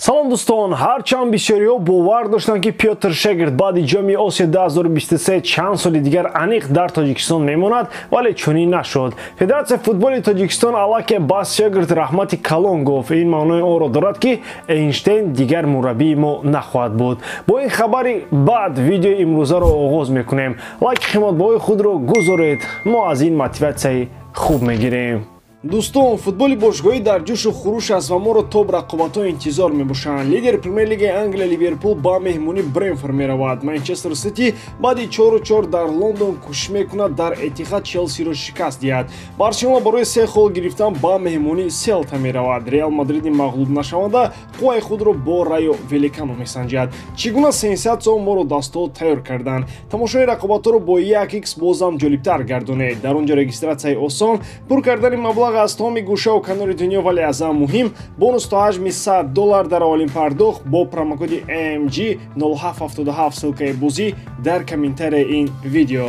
салом дӯстон, ҳарчанд бисёриҳо бовар доштанд ки Пётр Шегирд баъди ҷоми Осиё 2023 чанд соли дигар аниқ дар Тоҷикистон мемонад, вале чунин нашуд. Федератсияи футболи Тоҷикистон аллакай ба Шегирд раҳмати калон гуфт. Ин маънои онро дорад ки Эйнштейн дигар мураббии мо нахоҳад буд. Бо ин хабари баъд видеои имрӯзаро оғоз мекунем. лайки қиматбоҳои худро гузоред. Мо аз ин мотиватсияи хуб мегирем. Дӯстон, футболи бошгоҳӣ дар ҷӯшу хуруш аст ва моро то рақобатҳо интизор мебошанд. Лидери Премер-лигаи Англия Ливерпул ба меҳмонӣ Брентфорд меравад. Манчестер Сити баъди 4-4 дар Лондон кӯшиш мекунад дар Этиҳад Челсиро шикаст диҳад. Барселона барои 3 хол гирифтан ба меҳмонӣ Селта меравад. Реал Мадриди мағлубнашаванда қувваи худро бо Райо Великано месанҷад. Чӣ гуна сенсатсияҳо моро дастҳо тайёр карданд. Тамошои рақобатҳоро бо 1x бозам ҷолибтар гардонед. Дар он ҷо регистратсияи осон, пур кардани маблағ аз томи гӯшаву канори дунё, вале аз ҳам муҳим бонус то ҳаҷми $100 дар аввалин пардохт бо промокоди AMG 0777 ссилкаи бозӣ дар комментарияи ин видео.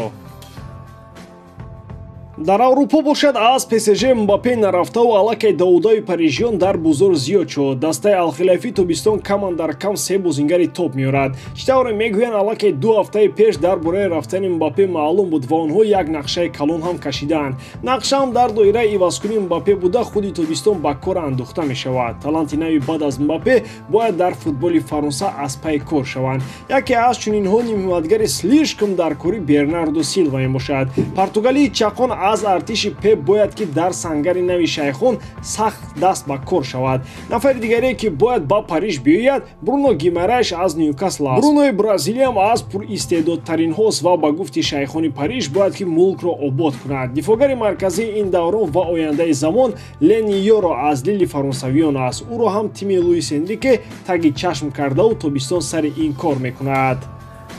Дар Аврупо бошад аз ПСЖ Мбаппе нарафтаву аллакай давудаи парижиён дар бузур зиёд шуд. Дастаи Алхилайфи тобистон каман дар кам 3 бозингари топ меорад. Читавре мегӯянд аллакай 2 ҳафтаи пеш дар бораи рафтани Мбаппе маълум буд ва онҳо як нақшаи калон ҳам кашидаанд. Нақшаам дар доираи ивазкунии Мбаппе буда худи тобистон ба кор андохта мешавад. Таланти нави баъд аз Мбаппе бояд дар футболи Фаронса аз пай кор шаванд. Яке аз чунинҳо нимҳиматгари слишком дар кори Бернардо Силва мебошад. Португалии чақон аз артиши Пеп бояд ки дар сангари нави шайхон сахт даст ба кор шавад. Нафари дигаре ки бояд ба Париж биёяд, Бруно Гимарайш аз Ньюкасл аст. Брунои бразилиям аз пуристеъдодтаринҳост ва ба гуфти шайхони Париж бояд ки мулкро обод кунад. Дифогари марказии ин даврон ва ояндаи замон Лени Йоро аз Лили фаронсавиён аст. Ӯро ҳам тими Луис Энрике таги чашм кардаву тобистон сари ин кор мекунад.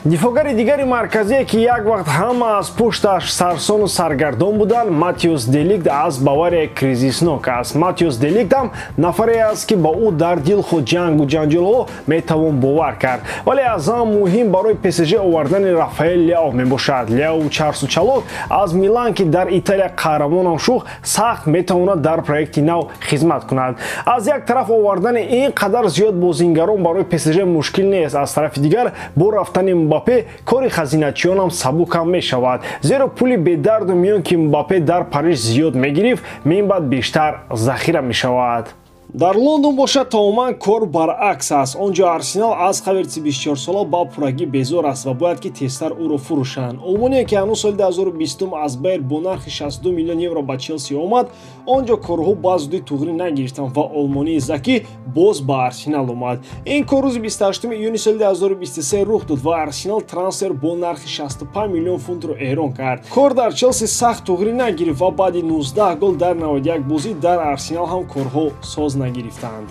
Дифогари дигари марказие ки як вақт ҳама аз пушташ сарсону саргардон буданд, Матиус Де Лигт аз Бавария кризиснок аст. Матиус Де Лигт ҳам нафаре аст ки ба ӯ дар дил худ ҷангу ҷанҷолҳо метавон бовар кард. Вале аз ҳам муҳим барои ПСЖ овардани Рафаэл Ляо мебошад. Ляо чарсучалок аз Милан ки дар Италия қаҳрамонам шух сахт метавонад дар проекти нав хизмат кунад. Аз як тараф овардани ин қадар зиёд бозингарон барои ПСЖ мушкил нест. Аз тарафи дигар бо рафтани Мбаппе кори хазиначиён ҳам сабукам мешавад. Зеро пули бедарду миён ки Мбаппе дар Париж зиёд мегирифт, минбаъд бештар захира мешавад. Дар Лондон бошад тамоман кор баръакс аст. Он ҷо Арсенал аз хаверти 24-сола ба пуррагӣ безор аст ва бояд ки тезтар ӯро фурӯшанд. Олмония ки ҳанӯз соли 2020 аз Байер бо нархи 62 миллион евро ба Челси омад, он ҷо корҳо ба зудӣ туғрӣ нагирифтанд ва Олмонии Закӣ боз ба Арсенал омад. Ин кор рӯзи 28 июни соли 2023 рух дод ва Арсенал трансфер бо нархи 65 миллион фунтро эълон кард. Кор дар Челси сахт туғрӣ нагирифт ва баъди 19 гол дар 91 бозӣ дар Арсенал ҳам корҳо соз нагирифтанд.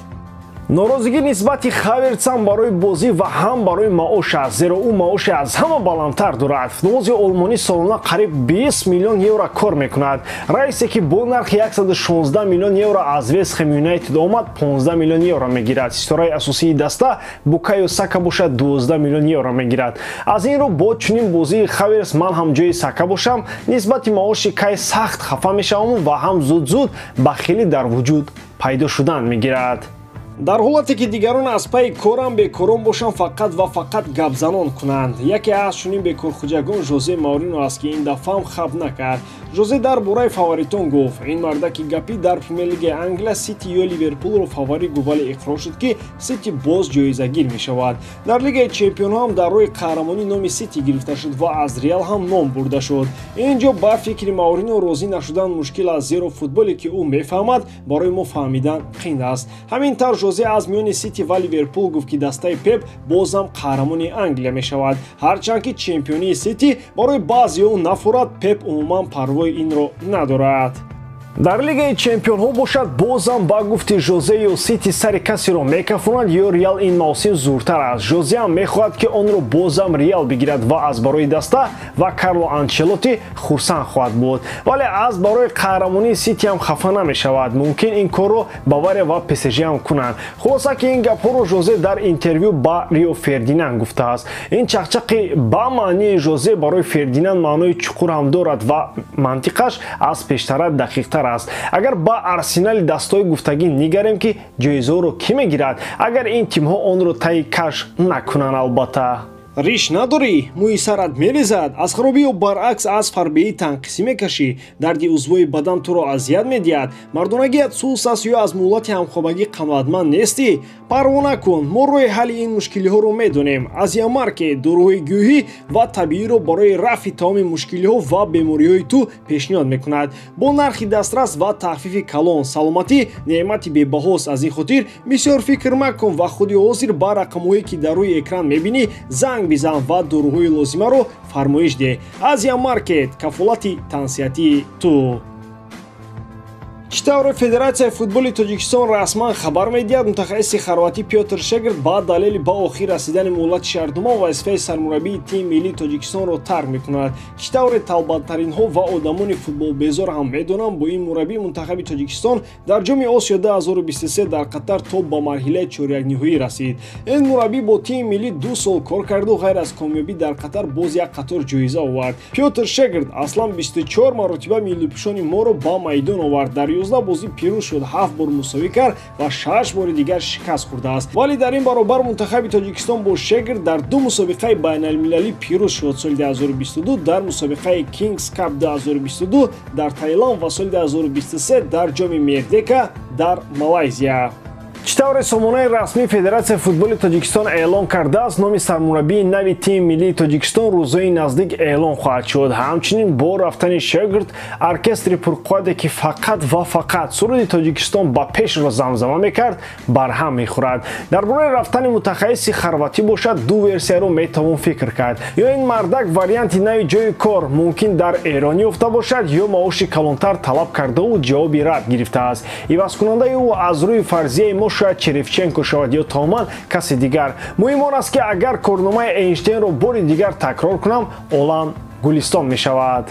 норозигӣ нисбати Хаверц ҳам барои бозӣ ва ҳам барои маош аст, зеро ӯ маоши аз ҳама баландтар дорад. футболбози олмонӣ солона қариб 20 миллион евро кор мекунад. Раисе ки бо нархи 116 миллион евро аз Вест Хэм Юнайтед омад, 15 миллион евро мегирад. Ситораи асосии даста Букайо Сака бошад, 12 миллион евро мегирад. аз ин рӯ бо чунин бозии Хаверц ман ҳам ҷои Сака бошам, нисбати маоши кай сахт хафа мешавам ва ҳам зуд ба хеле дар вуҷуд пайдо шудан мегирад. дар ҳолате ки дигарон аз пайи корам бекорон бошанд, фақат ва фақат гапзанон кунанд. Яке аз чунин бекорхуҷагон Жозе Маурино аст ки ин дафъам хаб накард. Жозе дар бораи фаворитон гуфт. ин мардаки гапӣ дар Премер-лигаи Англия Сити ё Ливерпулро фаворит гуфт, вале иқрор шуд ки Сити боз ҷоизагир мешавад. дар Лигаи Чемпионҳо ҳам дар роҳи қаҳрамонӣ номи Сити гирифта шуд ва аз Реал ҳам ном бурда шуд. ин ҷо ба фикри Маурино розӣ нашудан мушкил аст, зеро футболе ки ӯ мефаҳмад барои мо фаҳмидан қин аст. ҳамин тавр Жозе аз миёни Сити ва Ливерпул гуфт ки дастаи Пеп бозам қаҳрамони Англия мешавад. ҳарчанд ки чемпионии Сити барои баъзеҳо нафурад, Пеп умуман парвои инро надорад. дар Лигаи Чемпионҳо бошад бозам ба гуфти Жозе ё Сити сари касеро мекафонад ё Реал ин мавсим зуртар аст. Жозе ҳам мехоҳад ки онро бозам Реал бигирад ва аз барои даста ва Карло Анчелоти хурсанд хоҳад буд. Вале аз барои қаҳрамонии Сити ҳам хафа намешавад. мумкин ин корро Бавария ва ПСЖ ҳам кунанд. хулоса ки ин гапҳоро Жозе дар интервю ба Рио Фердинанд гуфтааст. ин чақчақи ба маънии Жозе барои Фердинанд маънои чуқур ҳам дорад ва мантиқаш аз пештара дақиқтар аст. Агар ба Арсенали дастҳои гуфтагӣ нигарем ки ҷоизаҳоро кӣ мегирад, агар ин тимҳо онро таи каш накунанд албатта. Риш надорӣ, мӯи сарат мерезад, аз харобӣ ё баръакс аз фарбеӣ танқисӣ мекашӣ, дарди узвои бадан туро азият медиҳад, мардонагият сӯс аст ё аз муҳлати ҳамхобагӣ қаноатманд нестӣ? Парво накун, мо роҳи ҳалли ин мушкилиҳоро медонем. Азиамарке дороҳои гӯҳӣ ва табииро барои рафъи тамоми мушкилиҳо ва бемориҳои ту пешниҳод мекунад. Бо нархи дастрас ва тахфифи калон, саломатӣ неъмати бебаҳост. Аз ин хотир бисёр фикр макун ва худи ҳозир ба рақамҳое ки дар рӯи экран мебинӣ занг бизан ва дороҳои лозимаро фармоиш деҳ. Азиамаркет, кафолати тансиҳатии ту. Чӣ тавре Федератсияи футболи Тоҷикистон расман хабар медиҳад, мутахассиси хорватӣ Пётр Шегирд ба далели ба охир расидани муҳлати шаҳрдумон вазифаи сармураббии тими миллии Тоҷикистонро тарк мекунад. Чӣ тавре талбатаринҳо ва одамони футболбезор ҳам медонанд, бо ин мураббии мунтахаби Тоҷикистон дар ҷоми Осиё 2023 дар Қатар то ба марҳилаи чорякниҳоӣ расид. Ин мураббӣ бо тими миллӣ 2 сол кор карду ғайр аз комёбӣ дар Қатар боз як қатор ҷоиза овард. Пётр Шегирд аслан 24 маротиба миллипӯшони моро ба майдон овард, дар 11 бозӣ пирӯз шуд, 7 бор мусовӣ кард ва 6 бори дигар шикаст хӯрдааст. Вале дар ин баробар мунтахаби Тоҷикистон бо Шегирд дар 2 мусобиқаи байналмилалӣ пирӯз шуд. Соли 2022 дар мусобиқаи Kings Cup 2022 дар Таиланд ва соли 2023 дар ҷоми Мердека дар Малайзия. Чӣ тавре сомонаи расмии Федератсияи футболи Тоҷикистон эълон кардааст, номи сармураббии нави тими миллии Тоҷикистон рӯзои наздик эълон хоҳад шуд. Ҳамчунин бо рафтани Шегирд оркестри пурқуввате ки фақат ва фақат суруди Тоҷикистон ба пешро замзама мекард, барҳам мехӯрад. Дар бораи рафтани мутахассиси хорватӣ бошад, ду версияро метавон фикр кард. Ё ин мардак варианти нави ҷои кор мумкин дар Эрон ёфта бошад, ё маоши калонтар талаб кардаву ҷавоби рад гирифтааст. Ивазкунандаи ӯ аз рӯи фарзияи мо шояд Черевченко шавад ё Томан касе дигар. Муҳим он аст ки агар корномаи Эйнштейнро бори дигар такрор кунам, олам гулистон мешавад.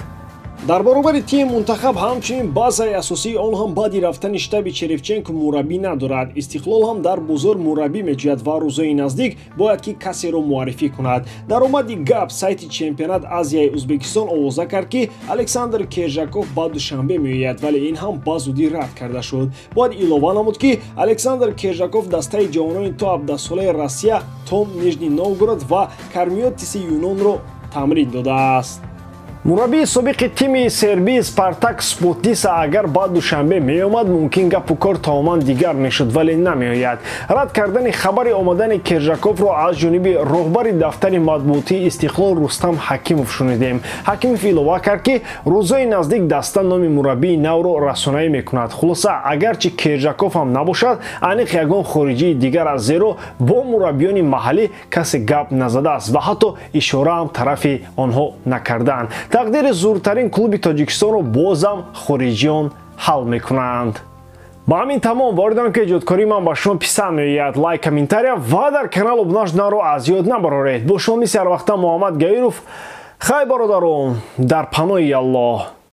Дар баробари тими мунтахаб ҳамчунин базаи асосии он ҳам баъди рафтани штаби Черевченко мураббӣ надорад. Истиқлол ҳам дар бозор мураббӣ меҷӯяд ва рӯзои наздик бояд ки касеро муаррифӣ кунад. Даромади гап сайти чемпионат Азияи Ӯзбекистон овоза кард ки Александр Кержаков ба Душанбе меояд, вале ин ҳам ба зудӣ рад карда шуд. Бояд илова намуд ки Александр Кержаков дастаи ҷавонони то 17 солаи Россия, Том Нижний Новгород ва Кармиотиси Юнонро тамрин додааст. Мураббии собиқи тими сербии Спартак Спортиса агар ба Душанбе меомад, мумкин гапу кор тамоман дигар мешуд, вале намеояд. Рад кардани хабари омадани Кержаковро аз ҷониби роҳбари дафтари матбуотии Истиқлол Рустам Ҳакимов шунидем. Ҳакимов илова кард ки рӯзои наздик даста номи мураббии навро расонаӣ мекунад. Хулоса, агарчи Кержаков ҳам набошад, аниқ ягон хориҷии дигар аст, зеро бо мураббиёни маҳаллӣ касе гап назадааст ва ҳатто ишораам тарафи онҳо накардаанд. тақдири зуртарин клуби Тоҷикистонро бозам хориҷиён ҳал мекунанд. ба ҳамин тамом воридам ки эҷодкории ман ба шумо писанд меояд. лайк, комментария ва дар канал обуна шуданро аз ёд набароред. бо шумо мисли ҳар вақта Муҳаммад Гаиров. хай бародарон, дар паноҳи Аллоҳ.